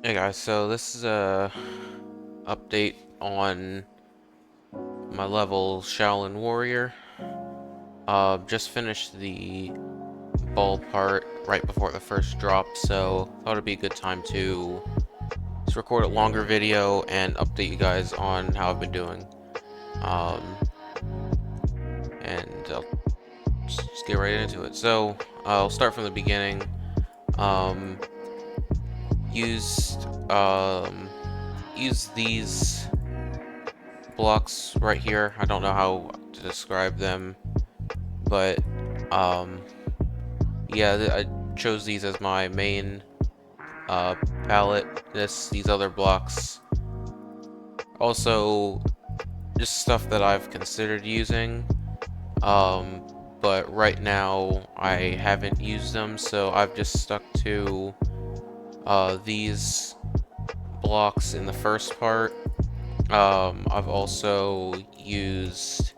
Hey guys, so this is a update on my level Shaolin Warrior. Just finished the ball part right before the first drop, so thought it'd be a good time to just record a longer video and update you guys on how I've been doing. Um, and I'll just get right into it. So I'll start from the beginning. Um, used use these blocks right here. I don't know how to describe them, but yeah, I chose these as my main palette. These other blocks, also just stuff that I've considered using, but right now I haven't used them, so I've just stuck to these blocks in the first part. I've also used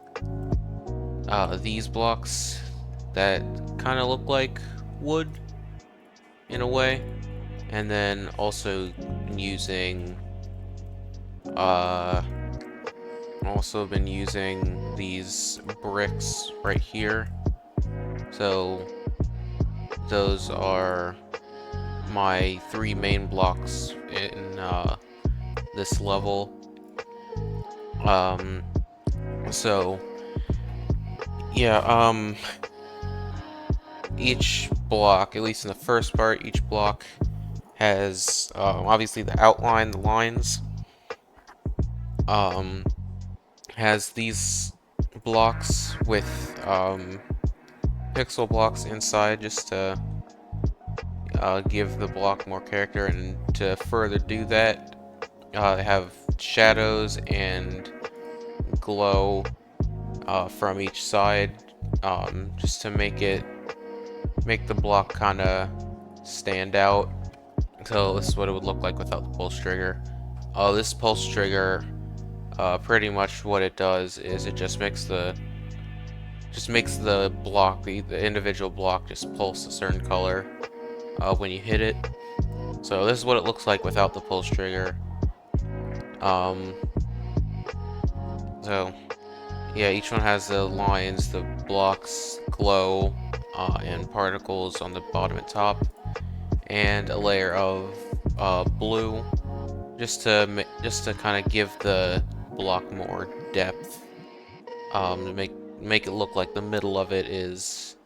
these blocks that kind of look like wood in a way, and then also using been using these bricks right here. So those are my three main blocks in this level. So yeah, each block, at least in the first part, each block has obviously the outline, the lines, has these blocks with pixel blocks inside just to give the block more character, and to further do that, they have shadows and glow from each side, just to make the block kind of stand out. So this is what it would look like without the pulse trigger. This pulse trigger, pretty much what it does is it just makes the block, the individual block, just pulse a certain color when you hit it. So this is what it looks like without the pulse trigger. So yeah, each one has the lines, the blocks, glow, and particles on the bottom and top, and a layer of blue, just to kind of give the block more depth, to make it look like the middle of it is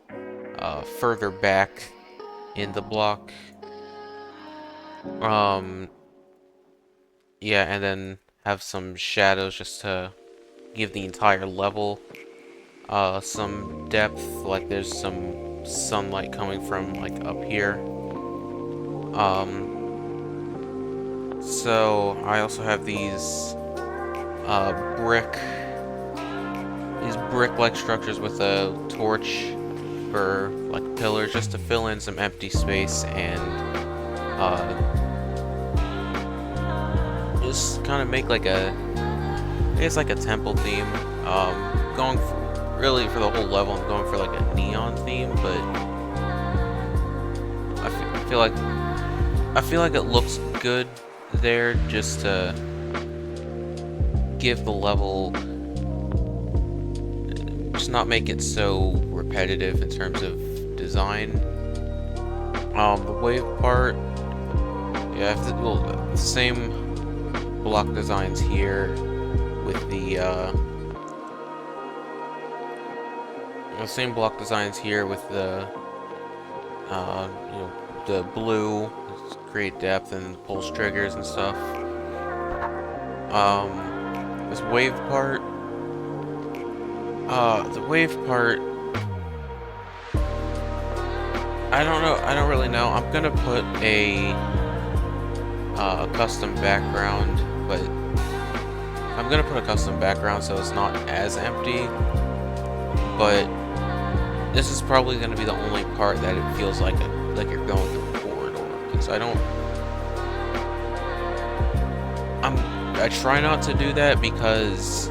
further back in the block. Yeah, and then have some shadows just to give the entire level some depth, like there's some sunlight coming from like up here. So I also have these brick-like structures with a torch for like pillars, just to fill in some empty space, and just kind of make like it's like a temple theme. Going really for the whole level, I'm going for like a neon theme, but I feel like it looks good there, just to give the level, just not make it so repetitive in terms of design. The wave part, yeah, the same block designs here with the the blue, create depth and pulse triggers and stuff. This wave part, I don't know. I don't really know. I'm gonna put a custom background, but I'm gonna put a custom background so it's not as empty. But this is probably gonna be the only part that it feels like you're going through a corridor, because I try not to do that, because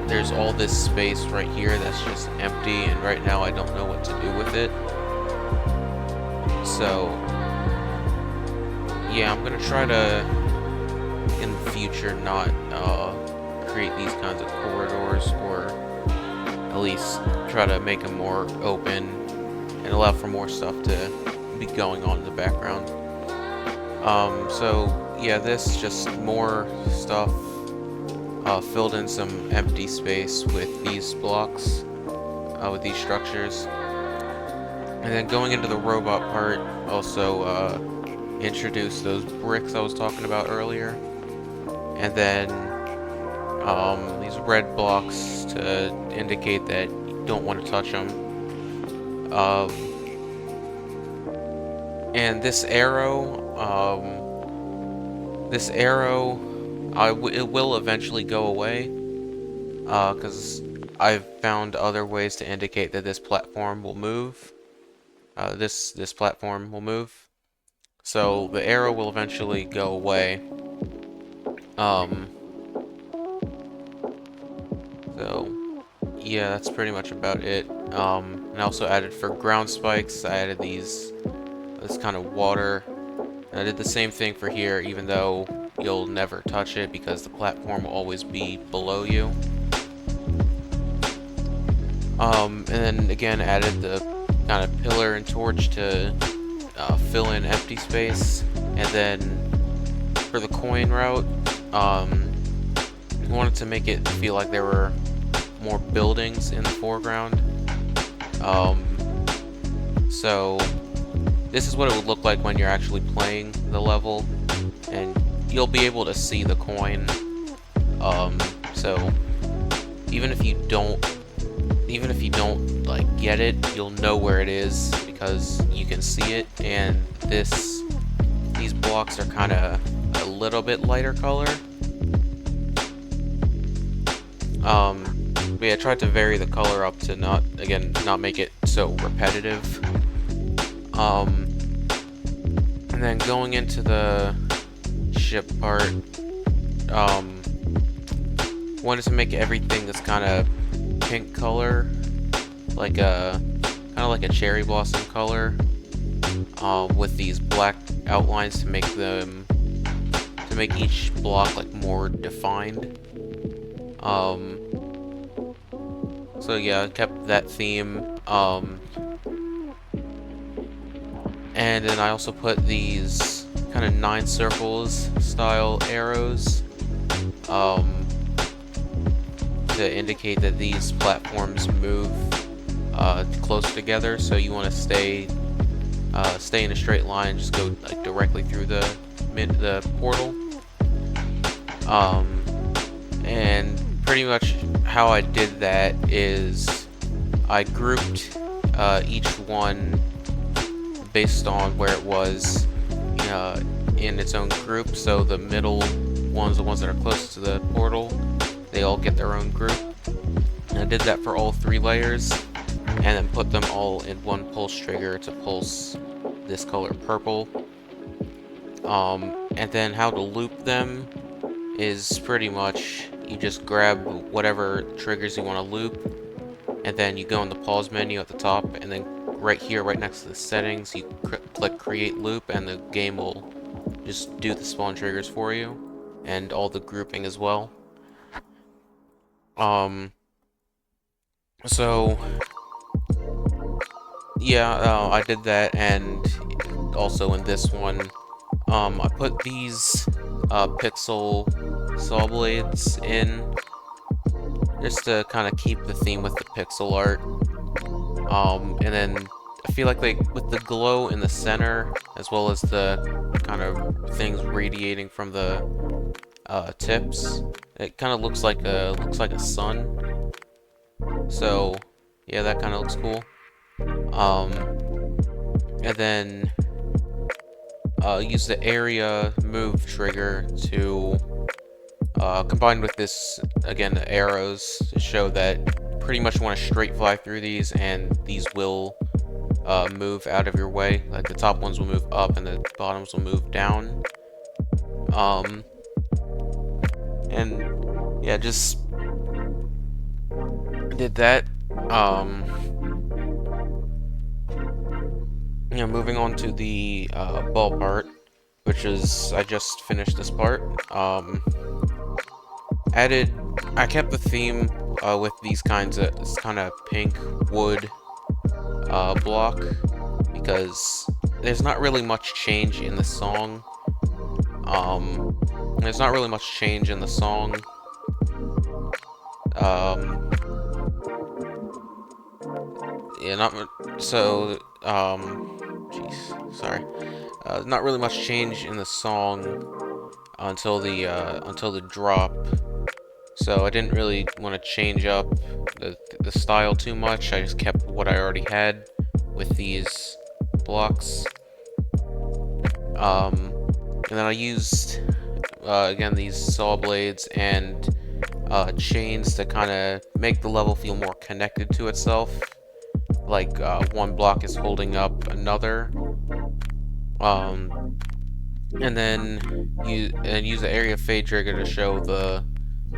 there's all this space right here that's just empty, and right now I don't know what to do with it. So yeah, I'm gonna try to, in the future, not create these kinds of corridors, or at least try to make them more open and allow for more stuff to be going on in the background. So yeah, this just more stuff, filled in some empty space with these blocks, with these structures. And then going into the robot part, also introduce those bricks I was talking about earlier. And then these red blocks to indicate that you don't want to touch them. And this arrow, it will eventually go away, because I've found other ways to indicate that this platform will move. This platform will move, so the arrow will eventually go away. So yeah, that's pretty much about it. And I also added, for ground spikes, I added this kind of water. And I did the same thing for here, even though you'll never touch it because the platform will always be below you. And then again added the kind of pillar and torch to fill in empty space. And then for the coin route, I wanted to make it feel like there were more buildings in the foreground. So this is what it would look like when you're actually playing the level, and you'll be able to see the coin. So even if you don't like get it, you'll know where it is because you can see it. And these blocks are kind of a little bit lighter color. But yeah, I tried to vary the color up to not make it so repetitive. And then going into the ship part, wanted to make everything this kind of pink color, like a cherry blossom color, with these black outlines to make each block like more defined. So yeah, I kept that theme. And then I also put these kind of 9 circles style arrows, to indicate that these platforms move close together. So you want to stay in a straight line, just go like directly through the portal. And pretty much how I did that is I grouped each one based on where it was in its own group. So the middle ones, the ones that are closest to the portal, they all get their own group. And I did that for all 3 layers, and then put them all in one pulse trigger to pulse this color purple. And then how to loop them is pretty much you just grab whatever triggers you want to loop, and then you go in the pause menu at the top, and then right here, right next to the settings, you click create loop, and the game will just do the spawn triggers for you, and all the grouping as well. So yeah, I did that, and also in this one, I put these pixel saw blades in just to kind of keep the theme with the pixel art. And then I feel like with the glow in the center, as well as the kind of things radiating from the tips, it kind of looks like a sun. So yeah, that kind of looks cool. And then use the area move trigger to combine with this, again, the arrows, to show that pretty much want to straight fly through these, and these will move out of your way. Like the top ones will move up and the bottoms will move down. And yeah, just did that. Moving on to the ball part, which is I just finished this part. I kept the theme with this kind of pink wood block, because there's not really much change in the song. There's not really much change in the song. Yeah, jeez, sorry. Not really much change in the song until the drop. So I didn't really want to change up the style too much. I just kept what I already had with these blocks. And then I used again these saw blades and chains to kind of make the level feel more connected to itself. Like one block is holding up another. And then use the area fade trigger to show the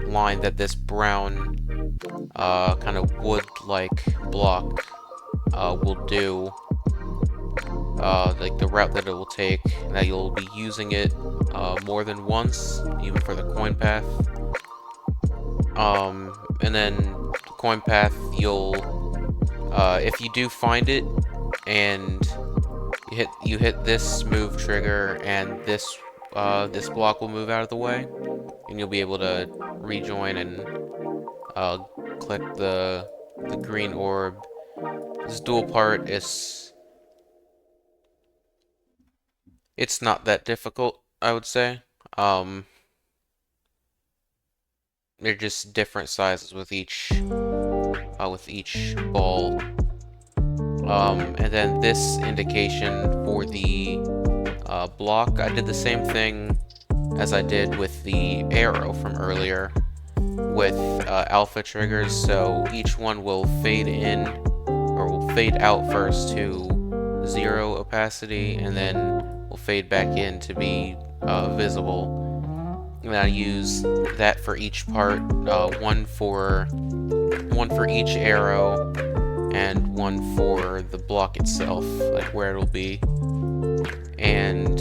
line that this brown kind of wood-like block will do. Like the route that it will take, that you'll be using it more than once, even for the coin path. And then the coin path, if you do find it, and you hit this move trigger, and this block will move out of the way, and you'll be able to rejoin and click the green orb. This dual part it's not that difficult, I would say. They're just different sizes with each ball. And then this indication for the block, I did the same thing as I did with the arrow from earlier with alpha triggers. So each one will fade in, or will fade out first to 0 opacity, and then will fade back in to be visible. And I use that for each part, one for each arrow, and one for the block itself, like where it'll be. And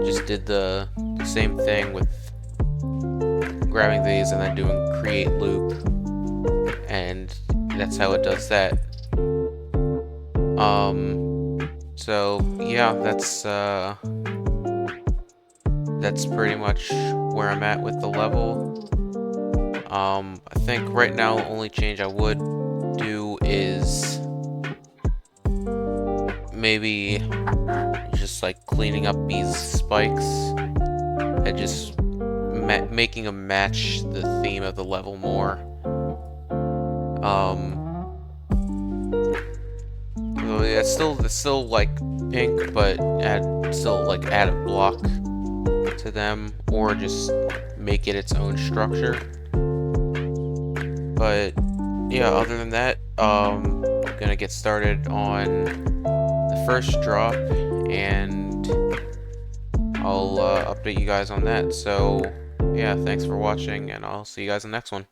just did the same thing with grabbing these and then doing create loop, and that's how it does that. So yeah, that's pretty much where I'm at with the level. I think right now the only change I would do is maybe just like cleaning up these spikes and just making them match the theme of the level more. So yeah, it's still like pink, but add a block to them, or just make it its own structure. But yeah, other than that, I'm gonna get started on the first drop, and I'll update you guys on that. So yeah, thanks for watching, and I'll see you guys in the next one.